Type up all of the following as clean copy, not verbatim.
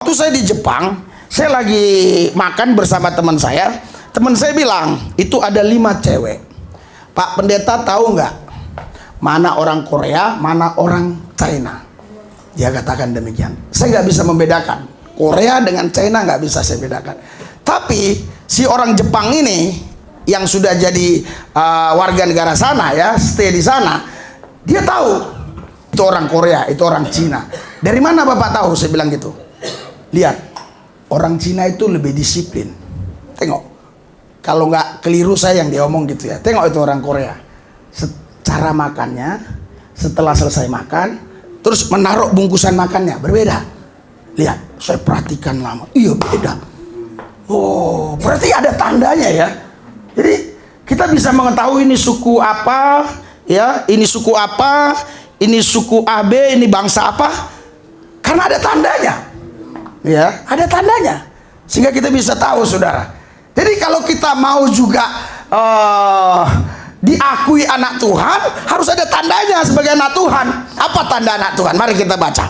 Waktu saya di Jepang, saya lagi makan bersama teman saya. Teman saya bilang, itu ada 5 cewek. Pak Pendeta tahu nggak mana orang Korea, mana orang China? Dia katakan demikian. Saya nggak bisa membedakan Korea dengan China, nggak bisa saya bedakan. Tapi si orang Jepang ini yang sudah jadi warga negara sana ya, stay di sana, dia tahu itu orang Korea, itu orang Cina. Dari mana Bapak tahu? Saya bilang gitu. Lihat, orang Cina itu lebih disiplin. Tengok, kalau nggak keliru saya yang dia omong gitu ya. Tengok itu orang Korea, cara makannya, setelah selesai makan, terus menaruh bungkusan makannya berbeda. Lihat, saya perhatikan lama, iya beda. Oh, berarti ada tandanya ya. Jadi kita bisa mengetahui ini suku apa, ya, ini suku apa, ini suku AB, ini bangsa apa, karena ada tandanya. Ya, ada tandanya, sehingga kita bisa tahu, saudara. Jadi kalau kita mau juga diakui anak Tuhan, harus ada tandanya sebagai anak Tuhan. Apa tanda anak Tuhan? Mari kita baca.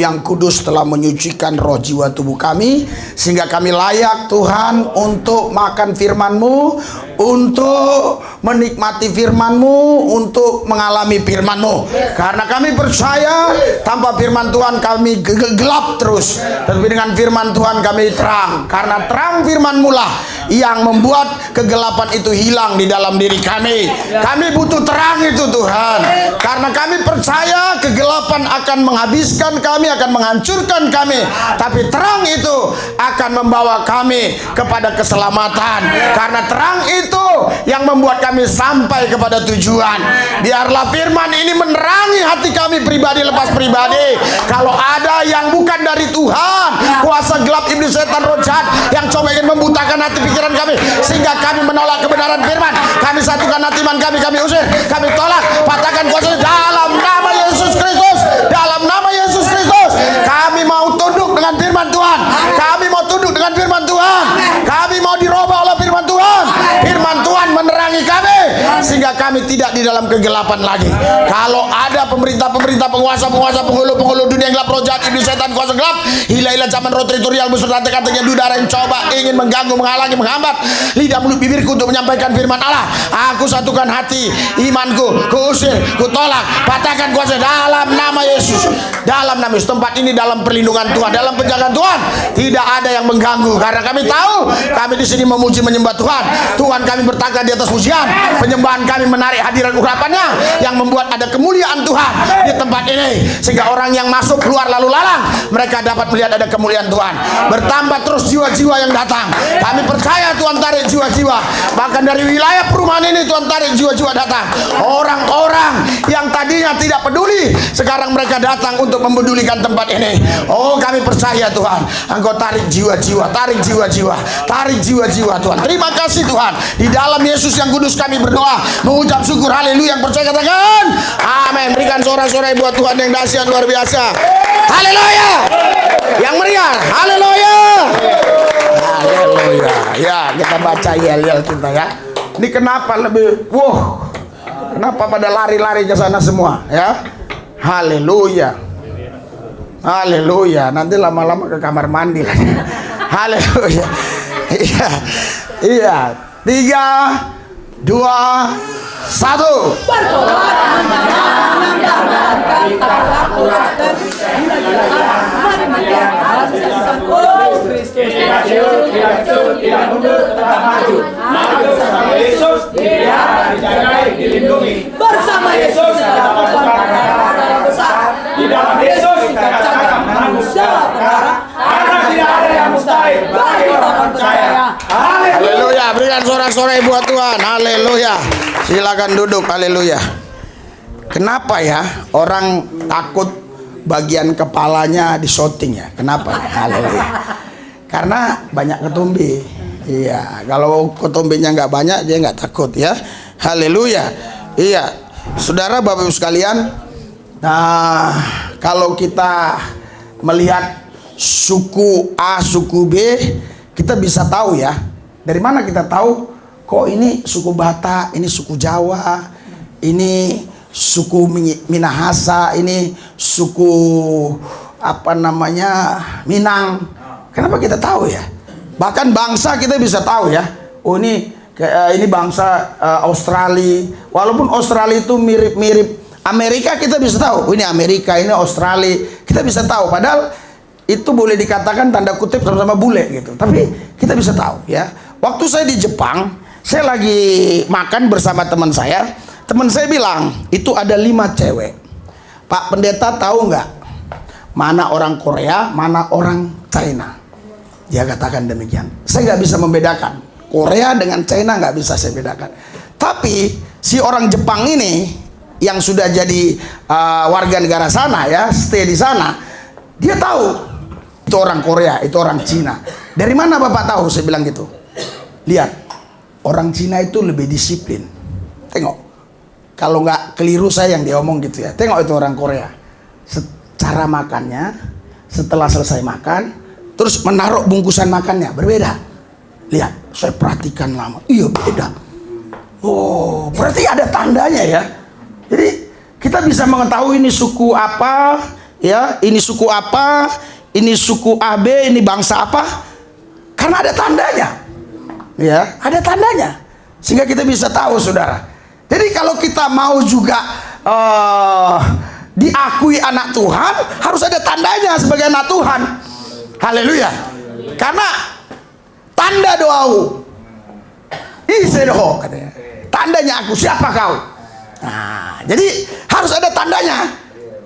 yang kudus telah menyucikan roh jiwa tubuh kami, sehingga kami layak Tuhan untuk makan firman-Mu, untuk menikmati firman-Mu, untuk mengalami firman-Mu. Karena kami percaya tanpa firman Tuhan kami gelap terus, tapi dengan firman Tuhan kami terang. Karena terang firman-Mu lah yang membuat kegelapan itu hilang di dalam diri kami. Kami butuh terang itu Tuhan, karena kami percaya kegelapan akan menghabiskan kami, akan menghancurkan kami, tapi terang itu akan membawa kami kepada keselamatan. Karena terang itu yang membuat kami sampai kepada tujuan. Biarlah firman ini menerangi hati kami pribadi lepas pribadi. Kalau ada yang bukan dari Tuhan, kuasa gelap iblis setan roh jahat yang coba ingin membutakan hati pikiran kami sehingga kami menolak kebenaran firman, kami satukan hati iman kami usir, kami tolak, patahkan kuasa dalam nama Yesus Kristus. Dalam nama Yesus Kristus kami mau tunduk dengan firman Tuhan, kami mau tunduk dengan firman Tuhan, kami mau dirubah oleh firman Tuhan. Firman Tuhan menerangi kami sehingga kami tidak di dalam kegelapan lagi. Kalau ada pemerintah-pemerintah, penguasa-penguasa, penghulu-penghulu dunia yang gelap, roh jahat, iblis setan, kuasa gelap, hila-hila zaman roh teritorial beserta teka-teknya udara yang coba ingin mengganggu, menghalangi, menghambat lidah mulut bibirku untuk menyampaikan firman Allah, aku satukan hati imanku, kuusir, kutolak, patahkan kuasa dalam nama Yesus. Dalam nama Yesus, tempat ini dalam perlindungan Tuhan, dalam penjagaan Tuhan, tidak ada yang mengganggu. Karena kami tahu kami di sini memuji menyembah Tuhan. Tuhan kami bertangga di atas pujian, penyembahan kami menarik hadirat urapannya yang membuat ada kemuliaan Tuhan di tempat ini, sehingga orang yang masuk keluar lalu lalang mereka dapat melihat ada kemuliaan Tuhan. Bertambah terus jiwa-jiwa yang datang. Kami percaya Tuhan tarik jiwa-jiwa, bahkan dari wilayah perumahan ini Tuhan tarik jiwa-jiwa datang. Orang-orang yang tadinya tidak peduli sekarang mereka datang untuk mempedulikan tempat ini. Oh, kami percaya Tuhan, Engkau tarik jiwa-jiwa, tarik jiwa-jiwa, tarik jiwa-jiwa Tuhan. Terima kasih Tuhan. Di dalam Yesus yang kudus kami berdoa, mengucap syukur. Haleluya. Yang percaya katakan amin. Berikan sorak-sorai buat Tuhan yang dahsyat luar biasa. Haleluya. Yang meriah. Haleluya. Haleluya. Ya, kita baca yel-yel kita ya. Ini kenapa lebih kenapa pada lari-lari ke sana semua ya? Haleluya. Haleluya. Nanti lama-lama ke kamar mandi lagi. Haleluya. Iya. Iya. 3, 2, 1. Tidak mundur, tetap maju. Maju bersama Yesus, dipelihara, dijagai, dilindungi. Bersama Yesus kita dapat perkara besar. Di dalam Yesus kita katakan menanggung segala perkara. Karena tidak ada yang mustahil bagi orang percaya. Haleluya. Berikan sorak-sorai buat Tuhan. Haleluya. Silakan duduk. Haleluya. Kenapa ya orang takut bagian kepalanya di shooting ya? Kenapa? Haleluya. Karena banyak ketumbi. Iya, kalau ketumbinya nggak banyak dia nggak takut ya. Haleluya. Iya, saudara Bapak Ibu sekalian. Nah, kalau kita melihat suku A, suku B, kita bisa tahu ya. Dari mana kita tahu? Kok ini suku Batak, ini suku Jawa, ini suku Minahasa, ini suku Minang. Kenapa kita tahu ya? Bahkan bangsa kita bisa tahu ya. Oh ini bangsa Australia. Walaupun Australia itu mirip-mirip Amerika, kita bisa tahu. Oh, ini Amerika, ini Australia. Kita bisa tahu. Padahal itu boleh dikatakan tanda kutip sama-sama bule gitu. Tapi kita bisa tahu ya. Waktu saya di Jepang, saya lagi makan bersama teman saya. Teman saya bilang itu ada 5 cewek. Pak Pendeta tahu nggak mana orang Korea, mana orang China? Dia katakan demikian. Saya nggak bisa membedakan Korea dengan China, nggak bisa saya bedakan. Tapi si orang Jepang ini yang sudah jadi warga negara sana ya, stay di sana, dia tahu itu orang Korea, itu orang Cina. Dari mana Bapak tahu? Saya bilang gitu. Lihat, orang Cina itu lebih disiplin. Tengok, kalau nggak keliru saya yang dia omong gitu ya. Tengok itu orang Korea, cara makannya setelah selesai makan terus menaruh bungkusan makannya berbeda. Lihat, saya perhatikan lama. Iya, beda. Oh, berarti ada tandanya ya. Jadi kita bisa mengetahui ini suku apa, ya, ini suku apa, ini suku AB, ini bangsa apa, karena ada tandanya, ya, ada tandanya, sehingga kita bisa tahu, saudara. Jadi kalau kita mau juga diakui anak Tuhan, harus ada tandanya sebagai anak Tuhan. Haleluya. Karena tanda doaku isedoh, katanya, tandanya aku, siapa kau? Nah, jadi harus ada tandanya.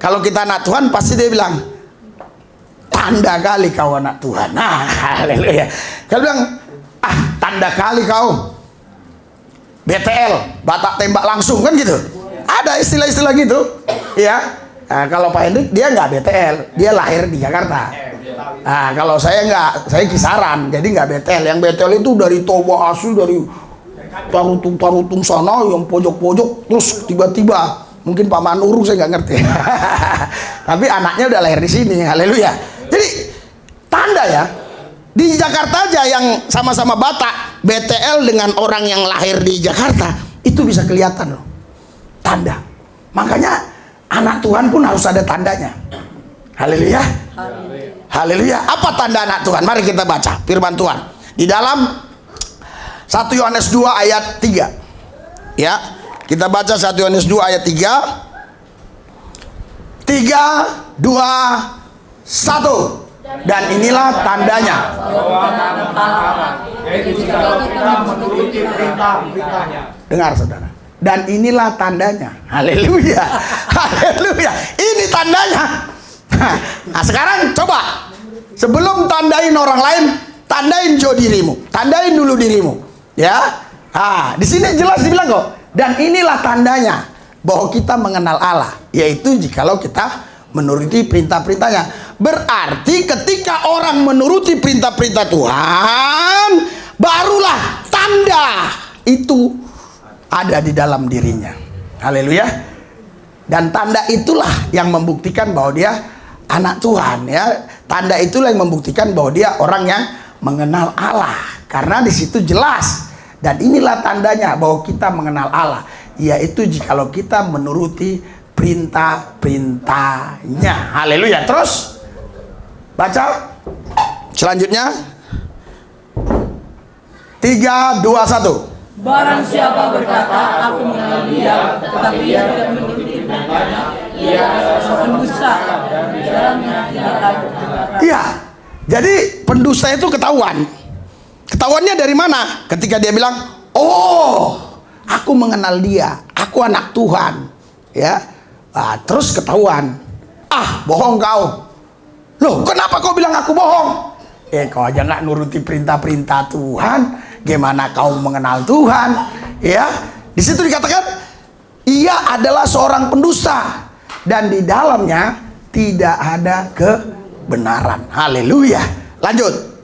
Kalau kita anak Tuhan, pasti dia bilang, tanda kali kau anak Tuhan. Nah, haleluya. Kalau bilang, tanda kali kau BTL, batak tembak langsung, kan gitu. Ada istilah-istilah gitu, ya. Nah, kalau Pak Hendrik dia nggak BTL, dia lahir di Jakarta. Nah, kalau saya nggak, saya kisaran, jadi nggak BTL. Yang BTL itu dari Toba asli, dari Tarutung sana, yang pojok-pojok, terus tiba-tiba mungkin Pak Manuru, saya nggak ngerti. Tapi anaknya udah lahir di sini, haleluya. Jadi tanda ya, di Jakarta aja yang sama-sama Batak, BTL dengan orang yang lahir di Jakarta, itu bisa kelihatan loh, tanda. Makanya anak Tuhan pun harus ada tandanya. Haleluya. Haleluya. Apa tanda anak Tuhan? Mari kita baca firman Tuhan di dalam 1 Yohanes 2 ayat 3. Ya, kita baca 1 Yohanes 2 ayat 3. 3, 2, 1. Dan inilah tandanya, yaitu jika kita menuruti perintah-perintahnya. dengar saudara, dan inilah tandanya. Haleluya. Haleluya. Ini tandanya. Nah, sekarang coba, sebelum tandain orang lain, tandain dirimu, tandain dulu dirimu, ya. Di sini jelas dibilang kok, dan inilah tandanya bahwa kita mengenal Allah, yaitu jikalau kita menuruti perintah-perintahnya. Berarti ketika orang menuruti perintah-perintah Tuhan, barulah tanda itu ada di dalam dirinya. Haleluya. Dan tanda itulah yang membuktikan bahwa dia anak Tuhan, ya. Tanda itulah yang membuktikan bahwa dia orang yang mengenal Allah, karena di situ jelas. Dan inilah tandanya bahwa kita mengenal Allah, yaitu jikalau kita menuruti perintah-perintahnya. Haleluya. Terus baca selanjutnya. 3, 2, 1. Barang siapa berkata, aku mengenal dia, tetapi ia tidak menuruti perintahnya, ia adalah seorang pendusta, dan di dalamnya tidak ada kebenaran. Iya. Jadi pendusta itu ketahuan. Ketahuannya dari mana? Ketika dia bilang, oh, aku mengenal dia, aku anak Tuhan, ya. Terus ketahuan, bohong kau. Loh, kenapa kau bilang aku bohong? Kau aja nggak nuruti perintah-perintah Tuhan, gimana kau mengenal Tuhan? Ya, di situ dikatakan ia adalah seorang pendusta dan di dalamnya tidak ada kebenaran. Haleluya. Lanjut.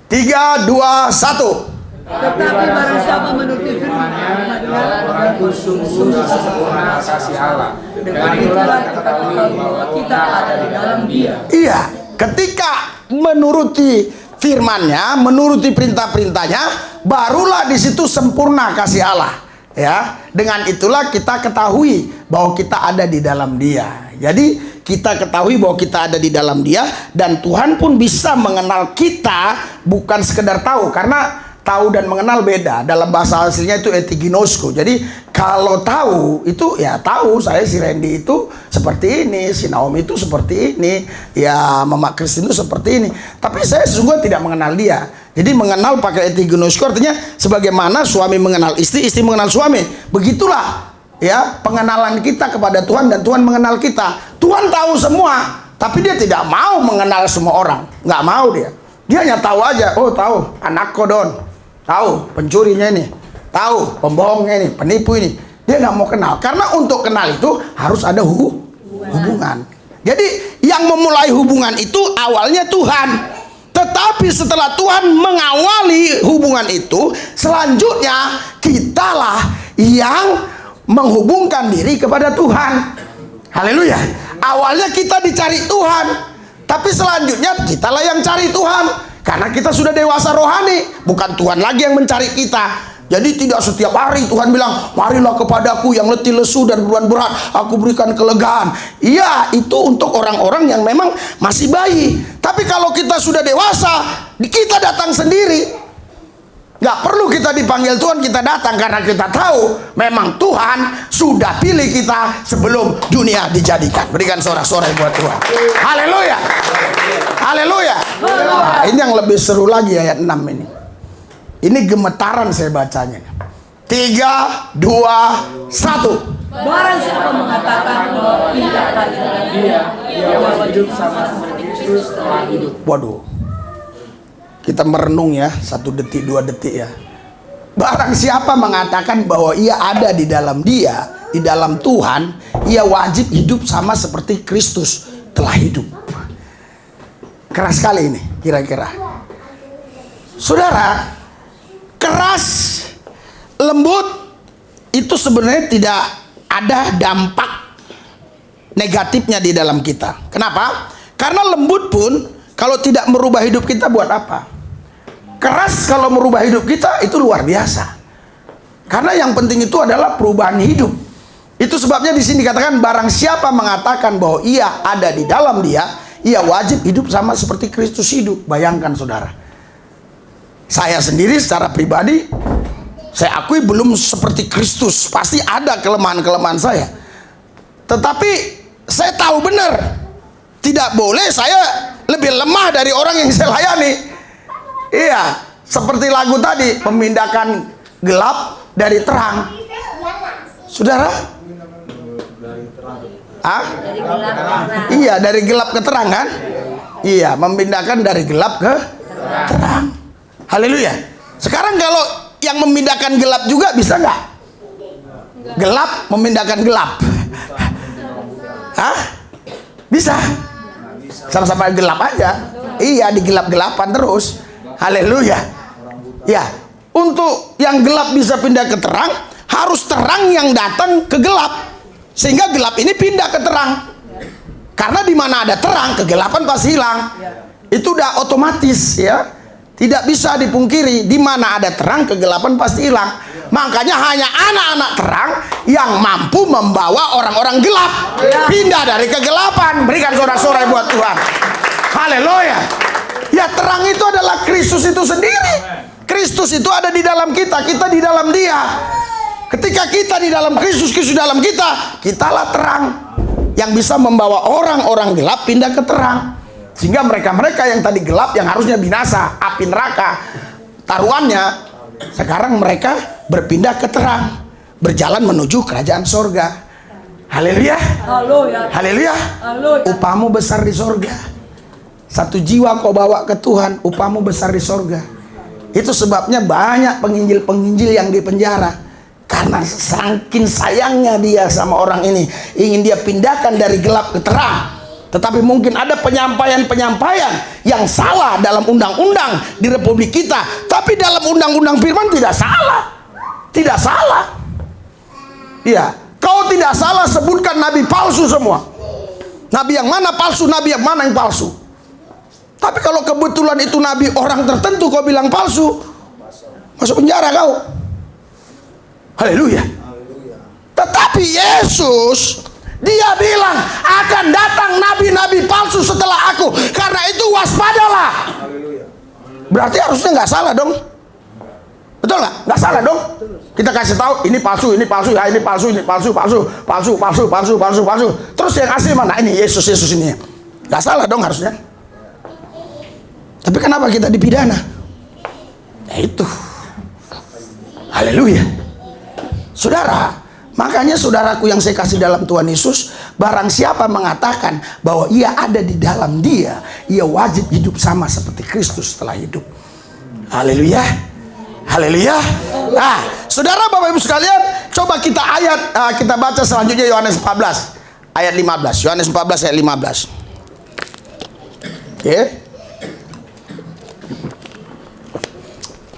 3, 2, 1. Tetapi barang siapa menuruti firman-Nya adalah orang itu sungguh sempurna kasih Allah. Dengan itulah kita tahu bahwa kita ada di dalam Dia. Iya, ketika menuruti firman-Nya, menuruti perintah-perintahnya, barulah di situ sempurna kasih Allah. Ya, dengan itulah kita ketahui bahwa kita ada di dalam Dia. Jadi kita ketahui bahwa kita ada di dalam Dia, dan Tuhan pun bisa mengenal kita, bukan sekedar tahu, karena tahu dan mengenal beda. Dalam bahasa aslinya itu etiginosko. Jadi kalau tahu itu ya tahu, saya si Randy itu seperti ini, si Naomi itu seperti ini, ya Mama Kristin itu seperti ini. Tapi saya sesungguhnya tidak mengenal dia. Jadi mengenal pakai etiginosko artinya sebagaimana suami mengenal istri, istri mengenal suami. Begitulah ya pengenalan kita kepada Tuhan dan Tuhan mengenal kita. Tuhan tahu semua, tapi dia tidak mau mengenal semua orang. Nggak mau dia. Dia hanya tahu aja, oh tahu anak kodon, tahu pencurinya ini, tahu pembohongnya ini, penipu ini. Dia nggak mau kenal, karena untuk kenal itu harus ada hubungan. Jadi yang memulai hubungan itu awalnya Tuhan. Tetapi setelah Tuhan mengawali hubungan itu, selanjutnya kitalah yang menghubungkan diri kepada Tuhan. Haleluya. Awalnya kita dicari Tuhan, tapi selanjutnya kitalah yang cari Tuhan. Karena kita sudah dewasa rohani, bukan Tuhan lagi yang mencari kita. Jadi tidak setiap hari Tuhan bilang, marilah kepadaku yang letih lesu dan beban berat, aku berikan kelegaan. Iya, itu untuk orang-orang yang memang masih bayi. Tapi kalau kita sudah dewasa, kita datang sendiri. Gak perlu kita dipanggil Tuhan, kita datang karena kita tahu memang Tuhan sudah pilih kita sebelum dunia dijadikan. Berikan sorak-sorai buat Tuhan. Haleluya. Haleluya. Nah, ini yang lebih seru lagi ayat 6 ini. Ini gemetaran saya bacanya. 3, 2, 1. Barang siapa mengatakan bahwa tidak ada di dalam dia, ia wajib sama seperti Kristus telah hidup. Waduh. Kita merenung ya, 1 detik, 2 detik ya. Barang siapa mengatakan bahwa ia ada di dalam dia, di dalam Tuhan, ia wajib hidup sama seperti Kristus telah hidup. Keras sekali ini, kira-kira. Saudara, keras, lembut, itu sebenarnya tidak ada dampak negatifnya di dalam kita. Kenapa? Karena lembut pun kalau tidak merubah hidup kita buat apa? Keras kalau merubah hidup kita itu luar biasa. Karena yang penting itu adalah perubahan hidup. Itu sebabnya di sini dikatakan barang siapa mengatakan bahwa ia ada di dalam dia, ia wajib hidup sama seperti Kristus hidup. Bayangkan saudara. Saya sendiri secara pribadi, saya akui belum seperti Kristus. Pasti ada kelemahan-kelemahan saya. Tetapi saya tahu benar, tidak boleh saya lebih lemah dari orang yang saya layani. Iya, seperti lagu tadi, memindahkan gelap dari terang. Saudara? Iya, dari gelap ke terang kan? Iya, memindahkan dari gelap ke terang. Haleluya. Sekarang kalau yang memindahkan gelap juga bisa nggak? Gelap memindahkan gelap. Hah? Bisa. Sama-sama gelap aja. Iya, digelap-gelapan terus. Haleluya. Ya, untuk yang gelap bisa pindah ke terang, harus terang yang datang ke gelap. Sehingga gelap ini pindah ke terang. Karena di mana ada terang, kegelapan pasti hilang. Itu udah otomatis ya. Tidak bisa dipungkiri, di mana ada terang, kegelapan pasti hilang. Makanya hanya anak-anak terang yang mampu membawa orang-orang gelap pindah dari kegelapan. Berikan sorak-sorai buat Tuhan. Haleluya. Ya, terang itu adalah Kristus itu sendiri. Kristus itu ada di dalam kita, kita di dalam dia. Ketika kita di dalam Kristus, Kristus di dalam kita, kitalah terang yang bisa membawa orang-orang gelap pindah ke terang. Sehingga mereka-mereka yang tadi gelap, yang harusnya binasa, api neraka, taruhannya, sekarang mereka berpindah ke terang, berjalan menuju kerajaan sorga. Haleluya. Haleluya. Upahmu besar di sorga. 1 jiwa kau bawa ke Tuhan, upahmu besar di sorga. Itu sebabnya banyak penginjil-penginjil yang di penjara. Karena saking sayangnya dia sama orang ini, ingin dia pindahkan dari gelap ke terang. Tetapi mungkin ada penyampaian-penyampaian yang salah dalam undang-undang di Republik kita. Tapi dalam undang-undang firman tidak salah. Tidak salah. Iya, kau tidak salah sebutkan nabi palsu semua. Nabi yang mana palsu, nabi yang mana yang palsu. Tapi kalau kebetulan itu nabi orang tertentu kau bilang palsu, masuk penjara kau. Haleluya. Tetapi Yesus, dia bilang akan datang nabi-nabi palsu setelah aku. Karena itu waspadalah. Berarti harusnya nggak salah dong. Betul nggak? Nggak salah dong. Kita kasih tahu ini palsu, ya ini palsu, ini palsu. Terus yang asli mana? Ini Yesus ini. Nggak salah dong harusnya. Tapi kenapa kita dipidana? Ya itu. Haleluya. Saudara, makanya saudaraku yang saya kasih dalam Tuhan Yesus, barang siapa mengatakan bahwa ia ada di dalam dia, ia wajib hidup sama seperti Kristus setelah hidup. Haleluya. Haleluya. Nah, saudara Bapak Ibu sekalian, coba kita kita baca selanjutnya Yohanes 14 ayat 15. Yohanes 14 ayat 15. Oke.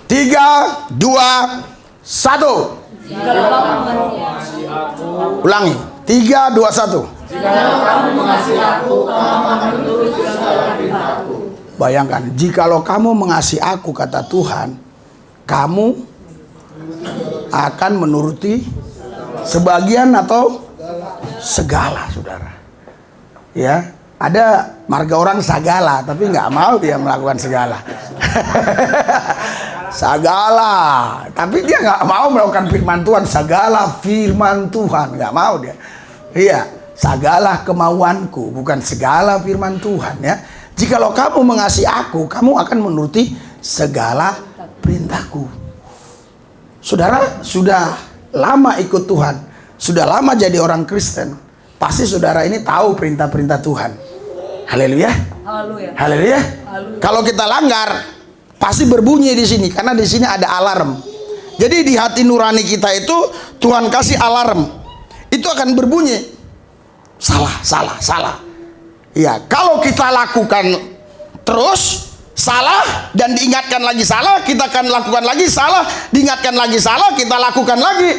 3, 2, 1. Ulangi. 3, 2, 1. Bayangkan, jikalau kamu mengasihi aku, kata Tuhan, kamu akan menuruti sebagian atau segala, saudara. Ya, ada marga orang sagala, tapi nggak mau dia melakukan segala. Sagala, tapi dia nggak mau melakukan firman Tuhan. Sagala firman Tuhan, nggak mau dia. Iya, segala kemauanku, bukan segala firman Tuhan, ya. Jikalau kamu mengasihi aku, kamu akan menuruti segala perintahku. Saudara sudah lama ikut Tuhan, sudah lama jadi orang Kristen, pasti saudara ini tahu perintah-perintah Tuhan. Haleluya. Haleluya. Haleluya. Kalau kita langgar, pasti berbunyi di sini, karena di sini ada alarm. Jadi di hati nurani kita itu Tuhan kasih alarm. Itu akan berbunyi. Salah, salah, salah. Iya, kalau kita lakukan terus salah dan diingatkan lagi salah, kita akan lakukan lagi salah, diingatkan lagi salah, kita lakukan lagi.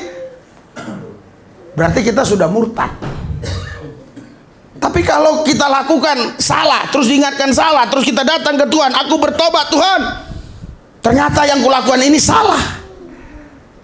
Berarti kita sudah murtad. Tapi kalau kita lakukan salah, terus diingatkan salah, terus kita datang ke Tuhan, aku bertobat Tuhan, ternyata yang kulakukan ini salah.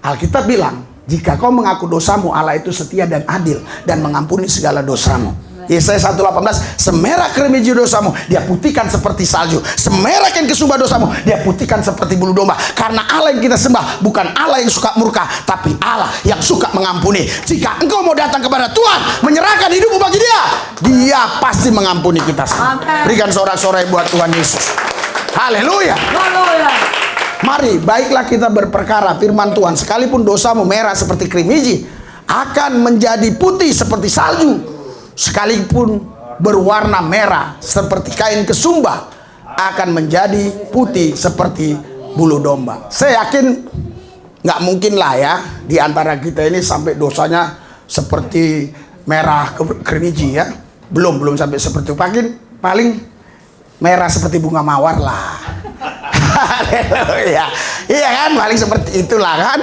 Alkitab bilang, jika kau mengaku dosamu, Allah itu setia dan adil dan mengampuni segala dosamu. Yesaya 1:18, semerah keremiji dosamu, dia putihkan seperti salju. Semerah kain kesumba dosamu, dia putihkan seperti bulu domba. Karena Allah yang kita sembah bukan Allah yang suka murka, tapi Allah yang suka mengampuni. Jika engkau mau datang kepada Tuhan, menyerahkan hidupmu bagi Dia, Dia pasti mengampuni kita semua. Berikan sorak-sorai buat Tuhan Yesus. Haleluya. Haleluya. Mari, baiklah kita berperkara firman Tuhan. Sekalipun dosamu merah seperti krimiji, akan menjadi putih seperti salju. Sekalipun berwarna merah seperti kain kesumba, akan menjadi putih seperti bulu domba. Saya yakin nggak mungkin lah ya di antara kita ini sampai dosanya seperti merah krimiji, ya. Belum sampai seperti itu. Paling merah seperti bunga mawar lah. Haleluya. Iya kan, paling seperti itulah kan.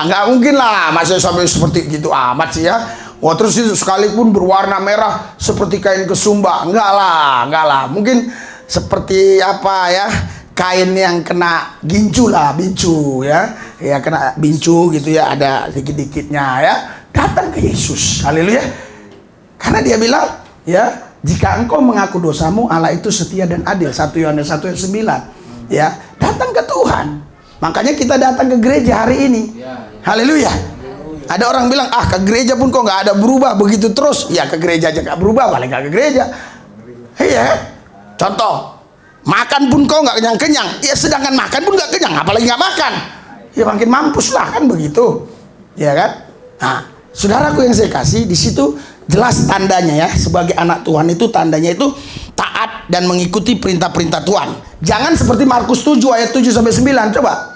Nggak mungkin lah masih sampai seperti gitu amat sih, ya. Wah, terus itu sekalipun berwarna merah seperti kain kesumba, enggak lah. Mungkin seperti apa ya, kain yang kena gincu lah, bincu ya, kena bincu gitu ya, ada dikit-dikitnya ya. Datang ke Yesus, haleluya. Karena Dia bilang, ya, jika engkau mengaku dosamu, Allah itu setia dan adil. 1 Yohanes 1:9, ya. Datang ke Tuhan. Makanya kita datang ke gereja hari ini, haleluya. Ada orang bilang, ke gereja pun kok nggak ada berubah begitu terus. Ya, ke gereja aja nggak berubah, paling nggak ke gereja. Iya, contoh, makan pun kok nggak kenyang-kenyang. Ya, sedangkan makan pun nggak kenyang, apalagi nggak makan. Ya makin mampus lah kan begitu, ya kan? Nah, saudaraku yang saya kasih, di situ jelas tandanya ya, sebagai anak Tuhan itu tandanya itu taat dan mengikuti perintah-perintah Tuhan. Jangan seperti Markus 7 ayat 7-9. Coba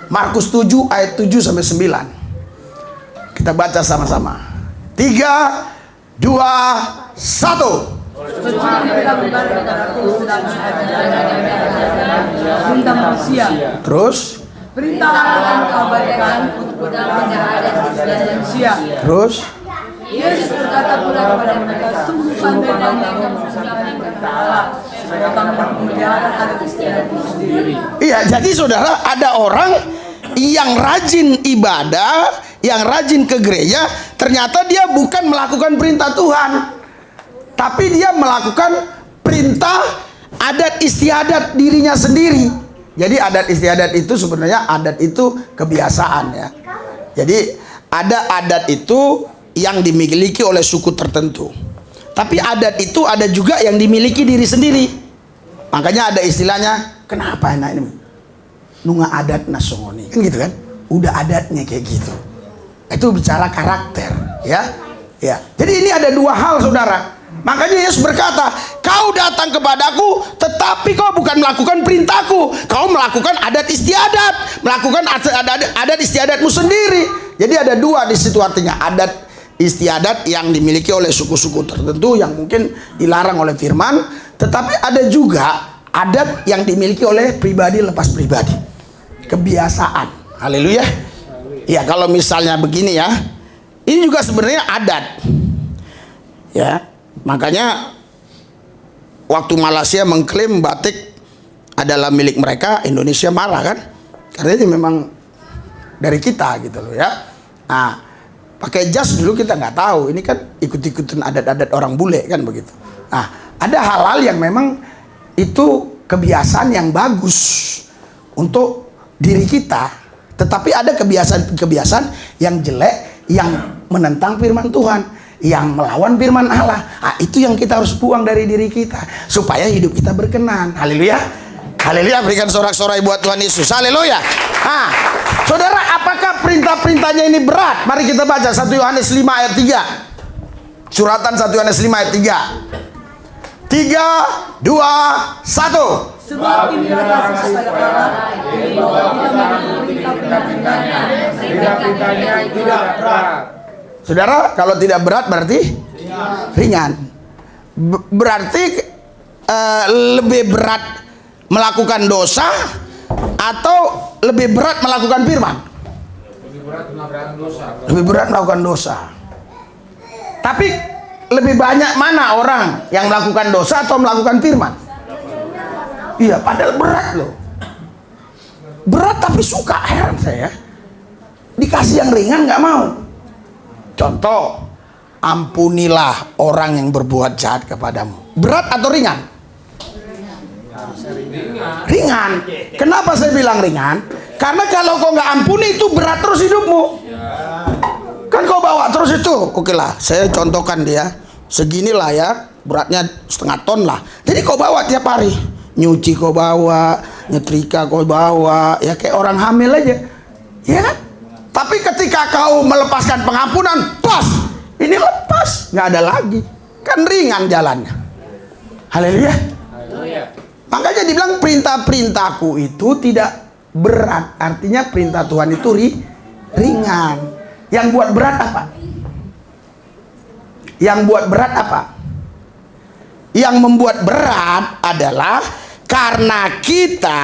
Markus 7 ayat 7-9. Kita baca sama-sama. 3, 2, 1. Perintah manusia. Terus Perintah akan kabaikan untuk manusia. Terus Yesus berkata pula kepada mereka, sungguh pandai-pandai kamu mengenali kata Allah, supaya kamu memelihara adat istiadatmu sendiri. iya, jadi saudara, ada orang yang rajin ibadah, yang rajin ke gereja, ternyata dia bukan melakukan perintah Tuhan, tapi dia melakukan perintah adat istiadat dirinya sendiri. Jadi adat istiadat itu sebenarnya adat itu kebiasaan ya. Jadi ada adat itu yang dimiliki oleh suku tertentu, tapi adat itu ada juga yang dimiliki diri sendiri. Makanya ada istilahnya, kenapa enak ini nunga adat nasongoni, kan gitu kan, udah adatnya kayak gitu. Itu bicara karakter ya. Jadi ini ada dua hal, saudara. Makanya Yesus berkata, kau datang kepadaku tetapi kau bukan melakukan perintahku, kau melakukan adat istiadat, melakukan adat istiadatmu sendiri. Jadi ada dua di situ, artinya adat istiadat yang dimiliki oleh suku-suku tertentu yang mungkin dilarang oleh firman, tetapi ada juga adat yang dimiliki oleh pribadi lepas pribadi, kebiasaan. Haleluya. Ya, kalau misalnya begini ya, ini juga sebenarnya adat ya. Makanya waktu Malaysia mengklaim batik adalah milik mereka, Indonesia marah kan, karena ini memang dari kita gitu loh ya. Nah, pakai jas dulu kita nggak tahu, ini kan ikut-ikutan adat-adat orang bule kan begitu. Nah, ada hal-hal yang memang itu kebiasaan yang bagus untuk diri kita, tetapi ada kebiasaan yang jelek yang menentang firman Tuhan, yang melawan firman Allah. Nah, itu yang kita harus buang dari diri kita supaya hidup kita berkenan. Haleluya. Haleluya, berikan sorak-sorai buat Tuhan Yesus. Haleluya. Nah, saudara, apakah perintah-perintahnya ini berat? Mari kita baca 1 Yohanes 5 ayat 3. Suratan 1 Yohanes 5 ayat 3. 3, 2, 1. Sebab inilah kasih kepada Allah, bahwa kita mengikuti perintah-perintahnya, perintah-perintahnya tidak berat. Saudara, kalau tidak berat berarti ringan. Berarti lebih berat melakukan dosa atau lebih berat melakukan firman? Lebih berat melakukan dosa. Lebih berat melakukan dosa. Tapi lebih banyak mana orang yang melakukan dosa atau melakukan firman? Iya, padahal berat loh. Berat tapi suka, heran saya. Dikasih yang ringan nggak mau. Contoh, ampunilah orang yang berbuat jahat kepadamu. Berat atau ringan? Ringan. Kenapa saya bilang ringan? Karena kalau kau nggak ampuni itu berat terus hidupmu. Kan kau bawa terus itu. Oke lah, saya contohkan dia. Seginilah ya, beratnya setengah ton lah. Jadi kau bawa tiap hari. Nyuci kau bawa, nyetrika kau bawa, ya kayak orang hamil aja. Ya kan? Tapi ketika kau melepaskan pengampunan, pas, ini lepas, nggak ada lagi. Kan ringan jalannya. Haleluya. Makanya dibilang perintah-perintahku itu tidak berat. Artinya perintah Tuhan itu ringan. Yang buat berat apa? Yang buat berat apa? Yang membuat berat adalah karena kita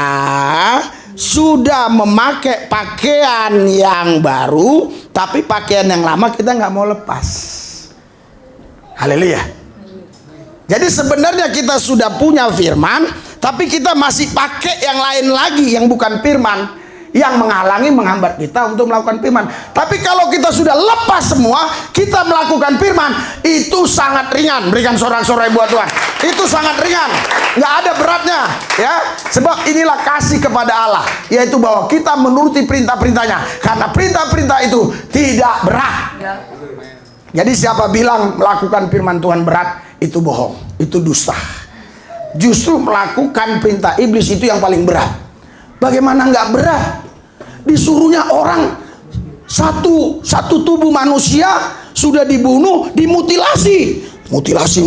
sudah memakai pakaian yang baru, tapi pakaian yang lama kita nggak mau lepas. Haleluya. Jadi sebenarnya kita sudah punya firman, tapi kita masih pakai yang lain lagi yang bukan firman, yang menghalangi, menghambat kita untuk melakukan firman. Tapi kalau kita sudah lepas semua, kita melakukan firman, itu sangat ringan. Berikan sorak-sorai buat Tuhan. Itu sangat ringan, nggak ada beratnya, ya. Sebab inilah kasih kepada Allah, yaitu bahwa kita menuruti perintah-perintahnya, karena perintah-perintah itu tidak berat. Jadi siapa bilang melakukan firman Tuhan berat, itu bohong, itu dusta. Justru melakukan perintah iblis itu yang paling berat. Bagaimana nggak berat? Disuruhnya orang satu tubuh manusia sudah dibunuh, dimutilasi. Mutilasi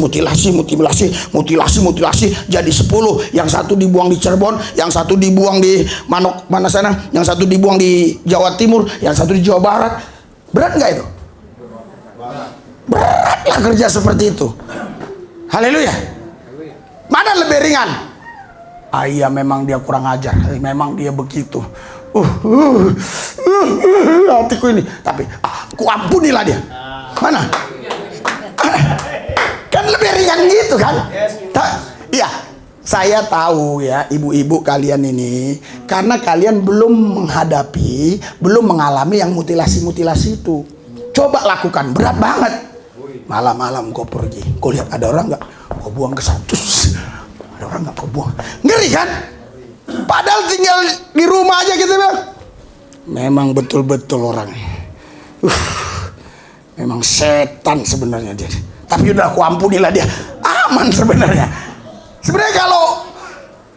jadi 10. Yang satu dibuang di Cirebon, yang satu dibuang di mana sana, yang satu dibuang di Jawa Timur, yang satu di Jawa Barat. Berat nggak itu? Beratlah kerja seperti itu. Haleluya. Mana lebih ringan? Iya, memang dia kurang ajar, memang dia begitu. Hatiku ini, tapi ku ampunilah dia. Mana? Kan lebih ringan gitu kan? Iya, saya tahu ya ibu-ibu kalian ini, karena kalian belum menghadapi, belum mengalami yang mutilasi-mutilasi itu. Coba lakukan, berat banget. Malam-malam kau pergi, kau lihat ada orang nggak, kau buang ke satu. Ada orang nggak, kau buang. Ngeri kan? Padahal tinggal di rumah aja gitu bang. Memang betul-betul orang. Memang setan sebenarnya dia. Tapi udah aku ampunilah dia. Aman sebenarnya. Sebenarnya kalau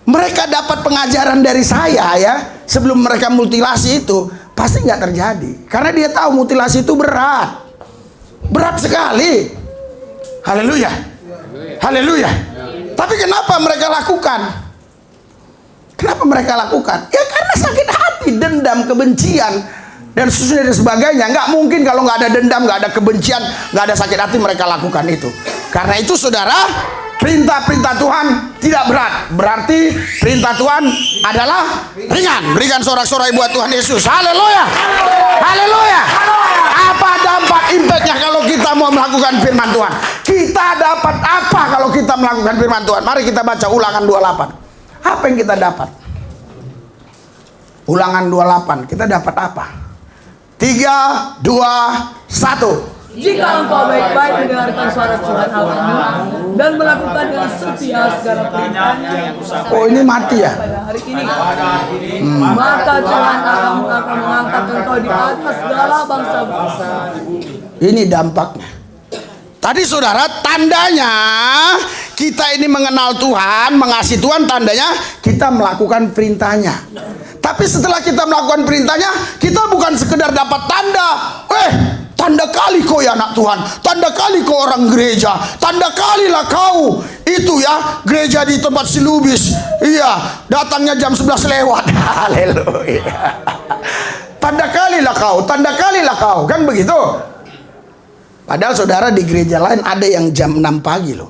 mereka dapat pengajaran dari saya ya, sebelum mereka mutilasi itu, pasti nggak terjadi. Karena dia tahu mutilasi itu berat. Berat sekali. Haleluya. Haleluya. Tapi kenapa mereka lakukan? Kenapa mereka lakukan? Ya karena sakit hati, dendam, kebencian, dan seterusnya dan sebagainya. Nggak mungkin kalau nggak ada dendam, nggak ada kebencian, nggak ada sakit hati mereka lakukan itu. Karena itu saudara, perintah-perintah Tuhan tidak berat. Berarti perintah Tuhan adalah ringan. Berikan sorak-sorai buat Tuhan Yesus. Haleluya. Haleluya. Apa dampak impactnya kalau kita mau melakukan firman Tuhan? Kita dapat apa kalau kita melakukan firman Tuhan? Mari kita baca Ulangan 28. Apa yang kita dapat? Ulangan 28, kita dapat apa? 3, 2, 1. Jika engkau baik-baik mendengarkan suara Tuhan Allahmu dan melakukan dengan setia segala perintahnya Oh, ini mati ya? pada hari ini, maka Tuhan akan mengangkat engkau di atas segala bangsa-bangsa. Ini dampaknya. Tadi saudara, tandanya kita ini mengenal Tuhan, mengasihi Tuhan, tandanya kita melakukan perintahnya. Tapi setelah kita melakukan perintahnya, kita bukan sekedar dapat tanda. Tanda kali kau ya anak Tuhan, tanda kali kau orang gereja, tanda kalilah kau itu ya gereja di tempat si Lubis. Iya, datangnya jam 11 lewat. Haleluya. Tanda kalilah kau, kan begitu? Padahal saudara, di gereja lain ada yang jam 6 pagi loh.